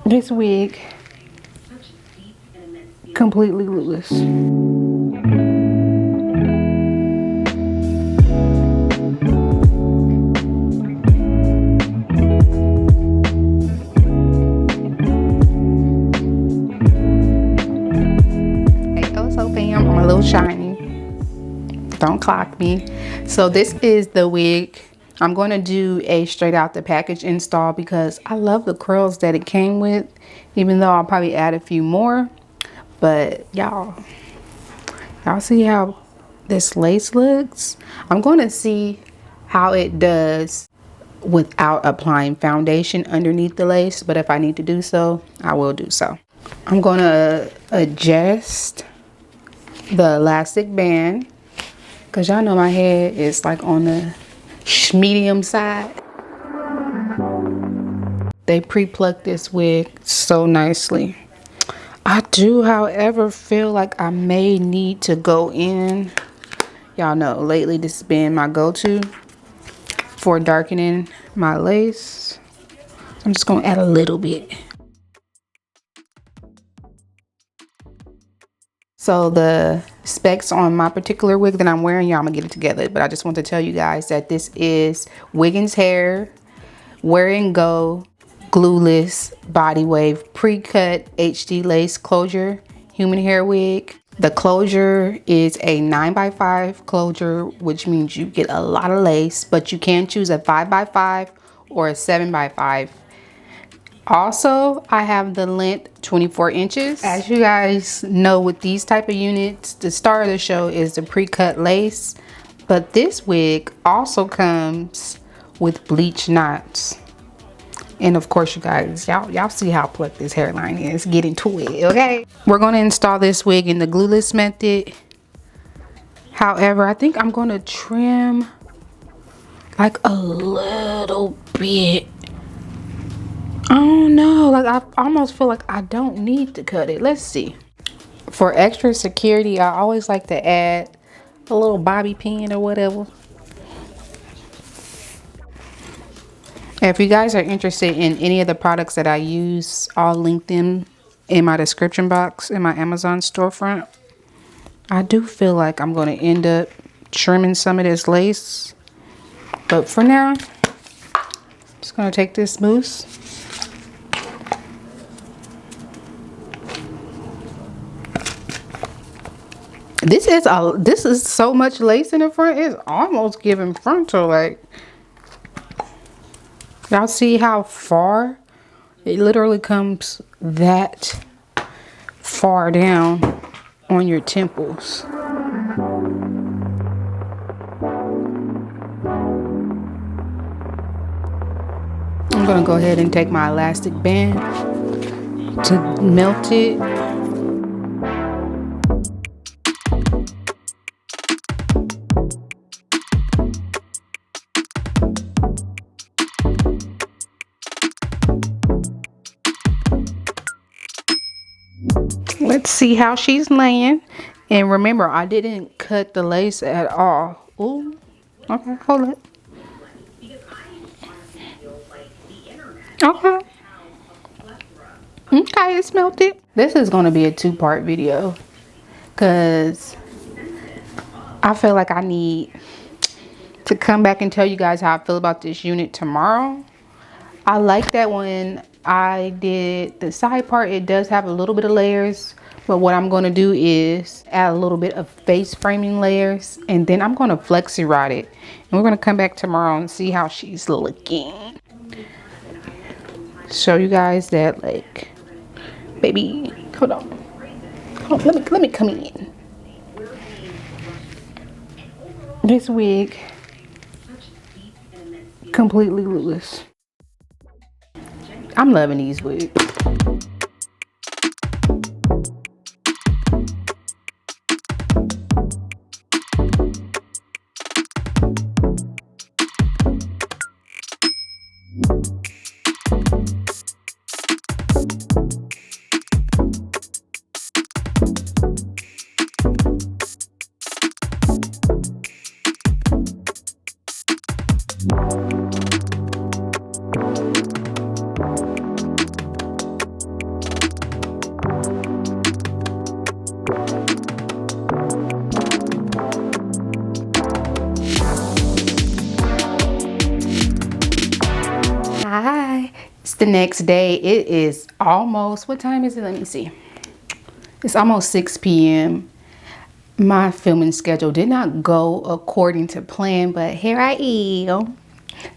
This wig completely glueless. Fam, I'm a little shiny, don't clock me. So this is the wig. I'm going to do a straight out the package install because I love the curls that it came with, even though I'll probably add a few more. But y'all see how this lace looks? I'm going to see how it does without applying foundation underneath the lace, but if I need to do so, I will do so. I'm going to adjust the elastic band because y'all know my head is like on the medium side. They pre-plucked this wig so nicely. I do, however, feel like I may need to go in. Y'all know lately this has been my go-to for darkening my lace. I'm just gonna add a little bit. So the specs on my particular wig that I'm wearing, y'all, I'm gonna get it together, but I just want to tell you guys that this is Wiggins hair, wear and go, glueless, body wave, pre-cut HD lace closure, human hair wig. The closure is a 9x5 closure, which means you get a lot of lace, but you can choose a 5x5 or a 7x5. Also, I have the length 24 inches. As you guys know, with these type of units, the star of the show is the pre-cut lace, but this wig also comes with bleach knots. And of course, you guys, y'all see how plucked this hairline is. Get into it, okay? We're going to install this wig in the glueless method. However, I think I'm going to trim like a little bit. I don't know, like I almost feel like I don't need to cut it. Let's see. For extra security, I always like to add a little bobby pin or whatever. If you guys are interested in any of the products that I use, I'll link them in my description box in my Amazon storefront. I do feel like I'm going to end up trimming some of this lace, but for now, I'm just going to take this mousse. This is so much lace in the front, it's almost giving frontal. Like, y'all see how far it literally comes that far down on your temples. I'm gonna go ahead and take my elastic band to melt it. Let's see how she's laying. And remember, I didn't cut the lace at all. Ooh, okay, hold it. Okay. Okay, it's melted. This is going to be a two-part video because I feel like I need to come back and tell you guys how I feel about this unit tomorrow. I like that when I did the side part, it does have a little bit of layers, but what I'm going to do is add a little bit of face framing layers, and then I'm going to flexi rod it, and we're going to come back tomorrow and see how she's looking. Show you guys that, like, baby, hold on, let me come in. This wig completely glueless. I'm loving these wigs. It's the next day. It is almost, what time is it? Let me see. It's almost 6 p.m. My filming schedule did not go according to plan, but here I am,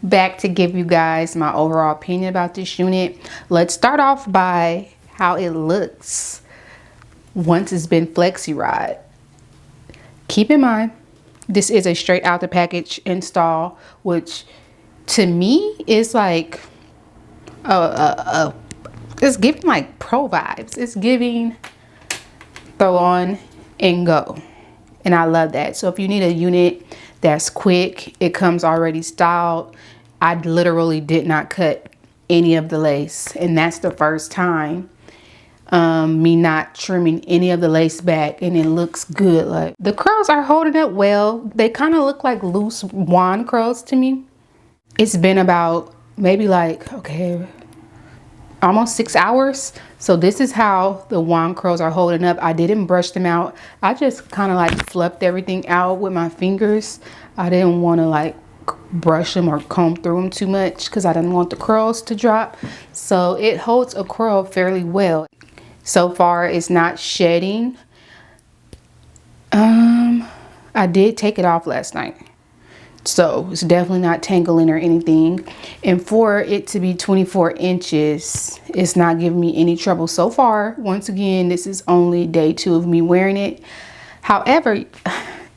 back to give you guys my overall opinion about this unit. Let's start off by how it looks once it's been flexi rod. Keep in mind, this is a straight out the package install, which to me is like it's giving like pro vibes. It's giving throw on and go, and I love that. So if you need a unit that's quick, it comes already styled. I literally did not cut any of the lace, and that's the first time me not trimming any of the lace back, and it looks good. Like the curls are holding up well. They kind of look like loose wand curls to me. It's been about maybe like, okay, almost 6 hours. So this is how the wand curls are holding up. I didn't brush them out. I just kind of like fluffed everything out with my fingers. I didn't want to like brush them or comb through them too much because I didn't want the curls to drop. So it holds a curl fairly well. So far it's not shedding. I did take it off last night, so it's definitely not tangling or anything. And for it to be 24 inches, it's not giving me any trouble so far. Once again, this is only day 2 of me wearing it. However,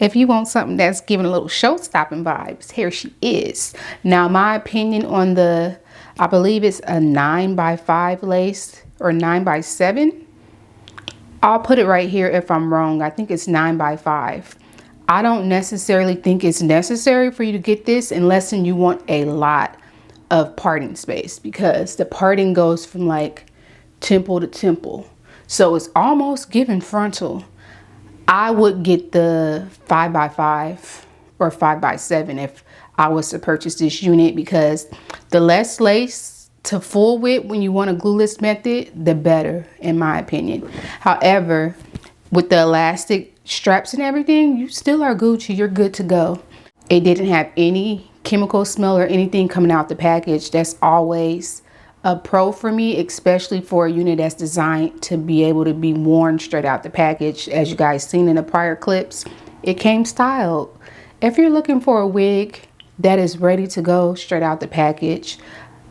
if you want something that's giving a little show-stopping vibes, here she is. Now, my opinion on the, I believe it's a 9x5 lace or 9x7. I'll put it right here if I'm wrong. I think it's 9x5. I don't necessarily think it's necessary for you to get this unless you want a lot of parting space, because the parting goes from like temple to temple. So it's almost giving frontal. I would get the 5x5 or 5x7 if I was to purchase this unit, because the less lace to full width when you want a glueless method, the better, in my opinion. However, with the elastic straps and everything, you still are Gucci. You're good to go. It didn't have any chemical smell or anything coming out the package. That's always a pro for me, especially for a unit that's designed to be able to be worn straight out the package. As you guys seen in the prior clips, it came styled. If you're looking for a wig that is ready to go straight out the package,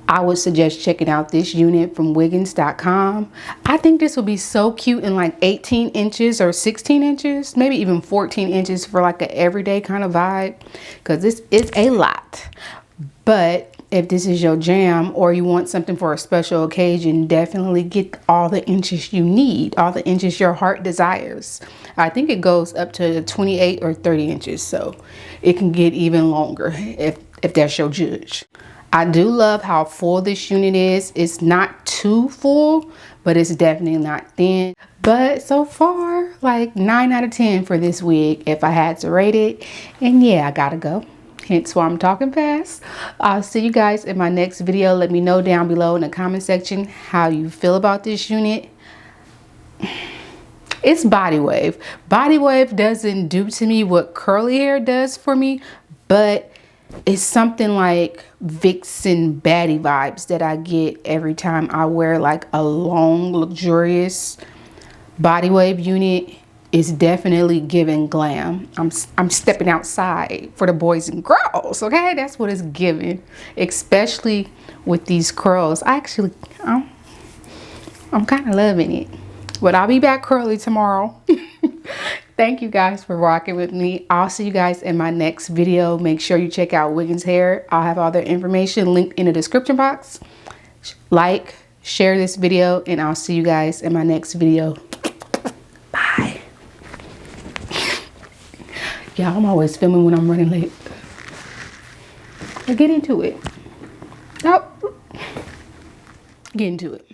I would suggest checking out this unit from Cousinnnssss.com. I think this would be so cute in like 18 inches or 16 inches, maybe even 14 inches for like an everyday kind of vibe, because this is a lot. But if this is your jam or you want something for a special occasion, definitely get all the inches you need, all the inches your heart desires. I think it goes up to 28 or 30 inches, so it can get even longer if that's your judge. I do love how full this unit is. It's not too full, but it's definitely not thin. But so far, like 9 out of 10 for this wig if I had to rate it. And yeah, I gotta go. Hence why I'm talking fast. I'll see you guys in my next video. Let me know down below in the comment section how you feel about this unit. It's body wave. Body wave doesn't do to me what curly hair does for me, but it's something like Vixen baddie vibes that I get every time I wear like a long, luxurious body wave unit. Is definitely giving glam. I'm stepping outside for the boys and girls, okay? That's what it's giving, especially with these curls. I'm kind of loving it, but I'll be back curly tomorrow. Thank you guys for rocking with me. I'll see you guys in my next video. Make sure you check out Wiggins Hair. I'll have all their information linked in the description box. Like, share this video, and I'll see you guys in my next video. Bye. Yeah, I'm always filming when I'm running late. Get into it. Nope. Get into it.